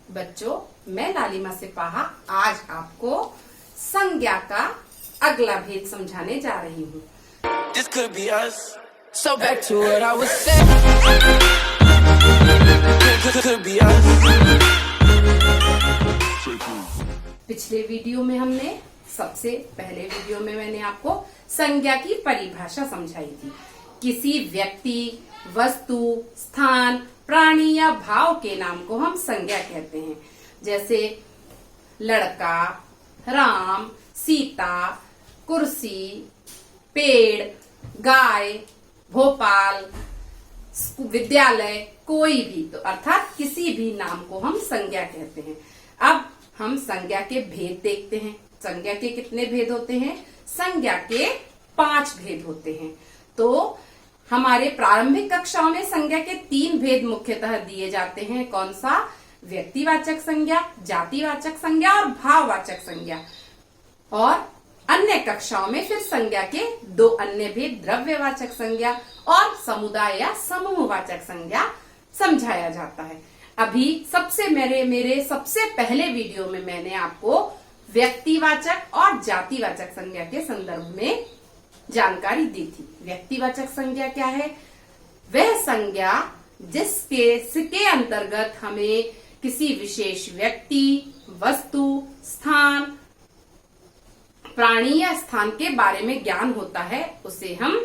बच्चों, मैं लालिमा सिपाहा आज आपको संज्ञा का अगला भेद समझाने जा रही हूँ। This could be us. So back to what I was saying. Could be us. पिछले वीडियो में हमने सबसे पहले वीडियो में मैंने आपको संज्ञा की परिभाषा समझाई थी। किसी व्यक्ति, वस्तु, स्थान, प्राणी या भाव के नाम को हम संज्ञा कहते हैं। जैसे लड़का, राम, सीता, कुर्सी, पेड़, गाय, भोपाल, विद्यालय, कोई भी, तो अर्थात किसी भी नाम को हम संज्ञा कहते हैं। अब हम संज्ञा के भेद देखते हैं। संज्ञा के कितने भेद होते हैं? संज्ञा के 5 भेद होते हैं। तो हमारे प्रारंभिक कक्षाओं में संज्ञा के 3 भेद मुख्यतः दिए जाते हैं। कौन सा? व्यक्तिवाचक संज्ञा, जातिवाचक संज्ञा और भाववाचक संज्ञा। और अन्य कक्षाओं में फिर संज्ञा के 2 अन्य भेद, द्रव्यवाचक संज्ञा और समुदाय या समूहवाचक संज्ञा समझाया जाता है। अभी मेरे सबसे पहले वीडियो में मैंने आपको व्यक्तिवाचक और जातिवाचक संज्ञा के संदर्भ में जानकारी दी थी। व्यक्तिवाचक संज्ञा क्या है? वह संज्ञा जिसके अंतर्गत हमें किसी विशेष व्यक्ति, वस्तु, स्थान, प्राणी या स्थान के बारे में ज्ञान होता है, उसे हम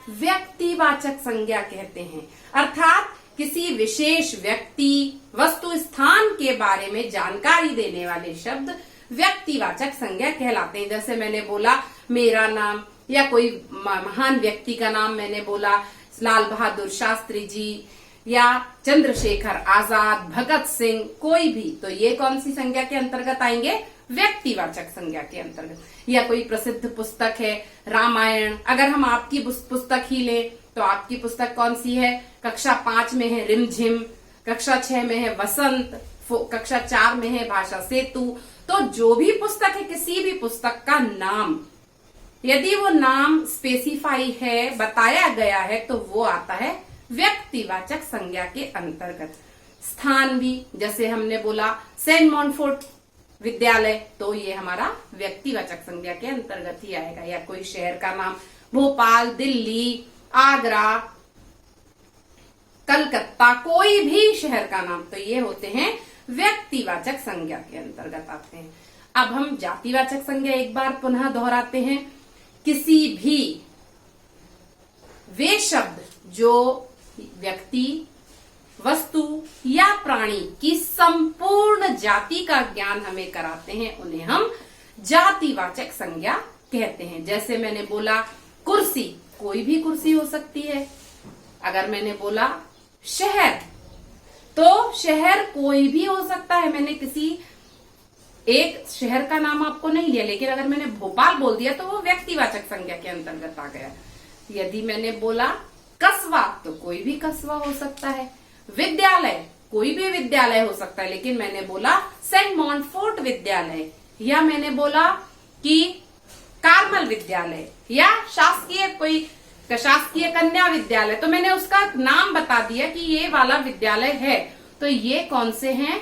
व्यक्तिवाचक संज्ञा कहते हैं। अर्थात किसी विशेष व्यक्ति, वस्तु, स्थान के बारे में जानकारी देने वाले शब्द व्यक्तिवाचक संज्ञा कहलाते हैं। जैसे मैंने बोला मेरा नाम, या कोई महान व्यक्ति का नाम मैंने बोला, लाल बहादुर शास्त्री जी या चंद्रशेखर आजाद, भगत सिंह, कोई भी, तो ये कौन सी संज्ञा के अंतर्गत आएंगे? व्यक्तिवाचक संज्ञा के अंतर्गत। या कोई प्रसिद्ध पुस्तक है रामायण, अगर हम आपकी पुस्तक ही लें तो आपकी पुस्तक कौन सी है? कक्षा 5 में है रिमझिम, कक्षा 6 में है वसंत, कक्षा 4 में है भाषा सेतु। तो जो भी पुस्तक है, किसी भी पुस्तक का नाम, यदि वो नाम स्पेसिफाई है, बताया गया है, तो वो आता है व्यक्तिवाचक संज्ञा के अंतर्गत। स्थान भी, जैसे हमने बोला सेंट मॉन्फोर्ट विद्यालय, तो ये हमारा व्यक्तिवाचक संज्ञा के अंतर्गत ही आएगा। या कोई शहर का नाम भोपाल, दिल्ली, आगरा, कलकत्ता, कोई भी शहर का नाम, तो ये होते हैं व्यक्तिवाचक संज्ञा के अंतर्गत आते हैं। अब हम जातिवाचक संज्ञा एक बार पुनः दोहराते हैं। किसी भी वे शब्द जो व्यक्ति, वस्तु या प्राणी की संपूर्ण जाति का ज्ञान हमें कराते हैं, उन्हें हम जातिवाचक संज्ञा कहते हैं। जैसे मैंने बोला कुर्सी, कोई भी कुर्सी हो सकती है। अगर मैंने बोला शहर, तो शहर कोई भी हो सकता है। मैंने किसी एक शहर का नाम आपको नहीं लिया, लेकिन अगर मैंने भोपाल बोल दिया तो वो व्यक्तिवाचक संज्ञा के अंतर्गत आ गया। यदि मैंने बोला कस्बा, तो कोई भी कस्बा हो सकता है। विद्यालय, कोई भी विद्यालय हो सकता है, लेकिन मैंने बोला सेंट मॉन्फोर्ट विद्यालय, या मैंने बोला कि कार्मल विद्यालय, या शासकीय कन्या विद्यालय, तो मैंने उसका नाम बता दिया कि ये वाला विद्यालय है। तो ये कौन से हैं?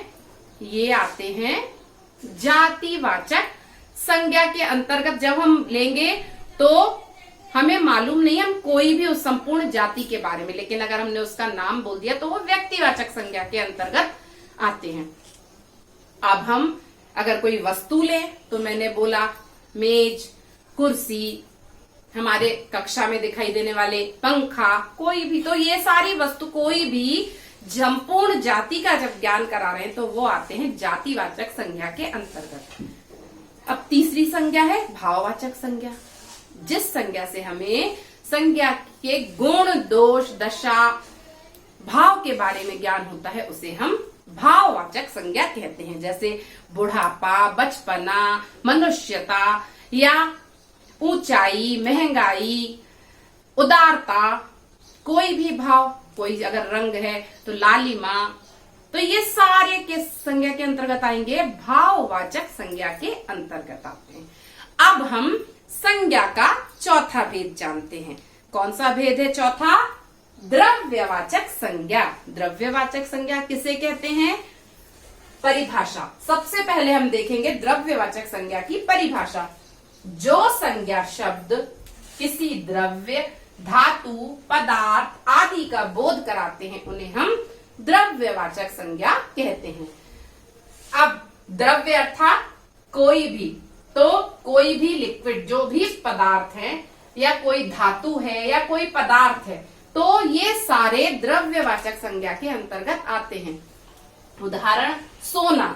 ये आते हैं जातिवाचक संज्ञा के अंतर्गत। जब हम लेंगे तो हमें मालूम नहीं हम कोई भी उस संपूर्ण जाति के बारे में, लेकिन अगर हमने उसका नाम बोल दिया तो वो व्यक्तिवाचक संज्ञा के अंतर्गत आते हैं। अब हम अगर कोई वस्तु ले, तो मैंने बोला मेज, कुर्सी, हमारे कक्षा में दिखाई देने वाले पंखा, कोई भी, तो ये सारी वस्तु, कोई भी संपूर्ण जाति का जब ज्ञान करा रहे हैं तो वो आते हैं जातिवाचक संज्ञा के अंतर्गत। अब तीसरी संज्ञा है भाववाचक संज्ञा। जिस संज्ञा से हमें संज्ञा के गुण, दोष, दशा, भाव के बारे में ज्ञान होता है, उसे हम भाववाचक संज्ञा कहते हैं। जैसे बुढ़ापा, बचपना, मनुष्यता, या ऊंचाई, महंगाई, उदारता, कोई भी भाव, कोई अगर रंग है तो लालिमा, तो ये सारे के संज्ञा के अंतर्गत आएंगे, भाववाचक संज्ञा के अंतर्गत आते हैं। अब हम संज्ञा का चौथा भेद जानते हैं। कौन सा भेद है चौथा? द्रव्यवाचक संज्ञा। द्रव्यवाचक संज्ञा किसे कहते हैं? परिभाषा। सबसे पहले हम देखेंगे द्रव्यवाचक संज्ञा की परिभाषा। जो संज्ञा शब्द किसी द्रव्य, धातु, पदार्थ आदि का बोध कराते हैं उन्हें हम द्रव्यवाचक संज्ञा कहते हैं। अब द्रव्य अर्थात कोई भी, तो कोई भी लिक्विड, जो भी पदार्थ है या कोई धातु है या कोई पदार्थ है, तो ये सारे द्रव्यवाचक संज्ञा के अंतर्गत आते हैं। उदाहरण सोना।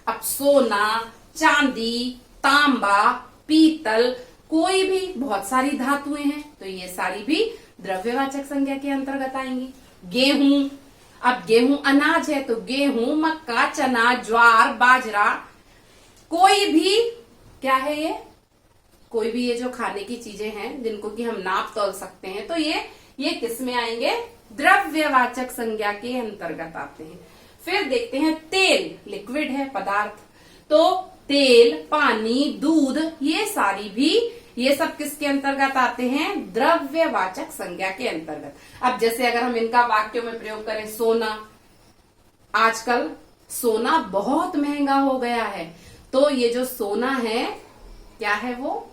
अब सोना, चांदी, तांबा, पीतल, कोई भी, बहुत सारी धातुएं हैं, तो ये सारी भी द्रव्यवाचक संज्ञा के अंतर्गत आएंगी। गेहूं। अब गेहूं अनाज है, तो गेहूं, मक्का, चना, ज्वार, बाजरा, कोई भी, क्या है ये, कोई भी ये जो खाने की चीजें हैं जिनको कि हम नाप तोल सकते हैं, तो ये किस में आएंगे? द्रव्यवाचक संज्ञा के अंतर्गत आते हैं। फिर देखते हैं तेल, लिक्विड है, पदार्थ, तो तेल, पानी, दूध, ये सब किसके अंतर्गत आते हैं? द्रव्यवाचक संज्ञा के अंतर्गत। अब जैसे अगर हम इनका वाक्यों में प्रयोग करें, सोना, आजकल सोना बहुत महंगा हो गया है, तो ये जो सोना है क्या है? वो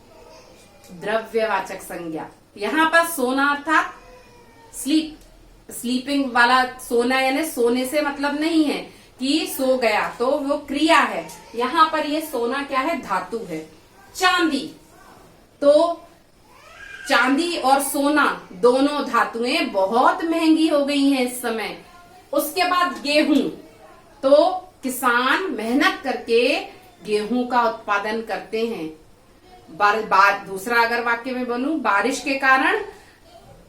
द्रव्यवाचक संज्ञा। यहां पर सोना अर्थात स्लीपिंग वाला सोना, यानी सोने से मतलब नहीं है कि सो गया, तो वो क्रिया है। यहां पर ये सोना क्या है? धातु है। चांदी, तो चांदी और सोना दोनों धातुएं बहुत महंगी हो गई हैं इस समय। उसके बाद गेहूं, तो किसान मेहनत करके गेहूं का उत्पादन करते हैं। दूसरा अगर वाक्य में बोलूं, बारिश के कारण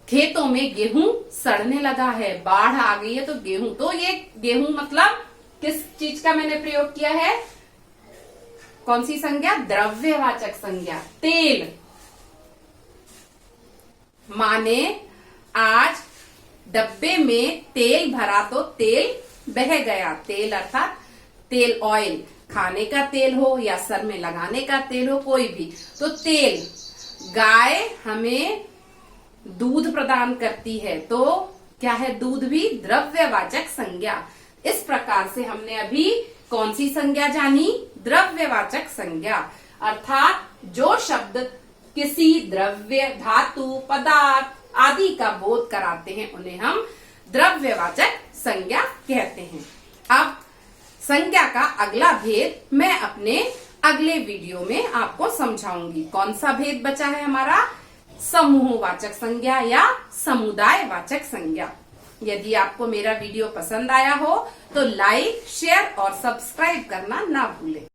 खेतों में गेहूं सड़ने लगा है, बाढ़ आ गई है, तो गेहूं, तो ये गेहूं मतलब किस चीज का मैंने प्रयोग किया है? कौन सी संज्ञा? द्रव्यवाचक संज्ञा। तेल, माने आज डब्बे में तेल भरा तो तेल बह गया। तेल अर्थात तेल, ऑयल, खाने का तेल हो या सर में लगाने का तेल हो, कोई भी, तो तेल। गाय हमें दूध प्रदान करती है, तो क्या है? दूध भी द्रव्यवाचक संज्ञा। इस प्रकार से हमने अभी कौन सी संज्ञा जानी? द्रव्यवाचक संज्ञा। अर्थात जो शब्द किसी द्रव्य, धातु, पदार्थ आदि का बोध कराते हैं उन्हें हम द्रव्यवाचक संज्ञा कहते हैं। अब संज्ञा का अगला भेद मैं अपने अगले वीडियो में आपको समझाऊंगी। कौन सा भेद बचा है हमारा? समूहवाचक संज्ञा या समुदायवाचक संज्ञा। यदि आपको मेरा वीडियो पसंद आया हो तो लाइक, शेयर और सब्सक्राइब करना ना भूलें।